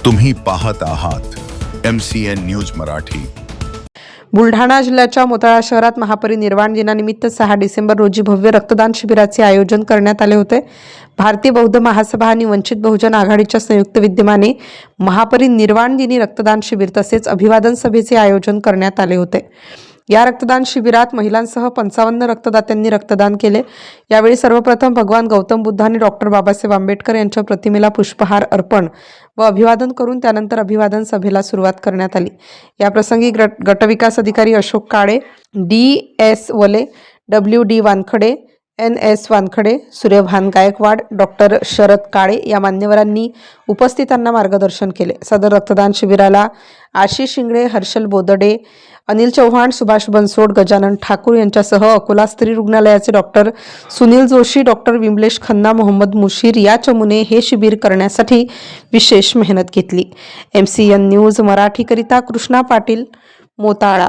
तुम्ही पाहत आहात MCN न्यूज मराठी। बुलढाणा जिल्ह्याच्या मोताळा शहरात महापरिनिर्वाण दिनानिमित्त 6 डिसेंबर रोजी भव्य रक्तदान शिबिराचे आयोजन करण्यात आले होते। भारतीय बौद्ध महासभा आणि वंचित बहुजन आघाडीच्या संयुक्त विद्यमाने महापरिनिर्वाण दिनी रक्तदान शिबिर तसेच अभिवादन सभेचे आयोजन करण्यात आले होते। या रक्तदान शिबिरात महिलांसह 55 रक्तदात्यांनी रक्तदान केले। यावेळी सर्वप्रथम भगवान गौतम बुद्ध आणि डॉक्टर बाबासाहेब आंबेडकर यांच्या प्रतिमेला पुष्पहार अर्पण व अभिवादन करून त्यानंतर अभिवादन सभेला सुरुवात करण्यात आली। या प्रसंगी गटविकास अधिकारी Ashok Kale, DS Wale, WD Wankhade, NS Wankhade, Suryabhan Gaikwad, doctor Sharad Kale या मान्यवरांनी उपस्थितांना मार्गदर्शन केले। सदर रक्तदान शिबिराला आशिष शिंगडे, हर्षल बोदडे, अनिल चौहान, सुभाष बनसोड, गजानन ठाकूर यांच्यासह अकोला स्त्री रुग्णालयाचे डॉक्टर सुनील जोशी, डॉक्टर विमलेश खन्ना, मोहम्मद मुशीर या चमूने हे शिबिर करण्यासाठी विशेष मेहनत घेतली। MCN न्यूज मराठी करिता कृष्णा पाटील, मोताळा।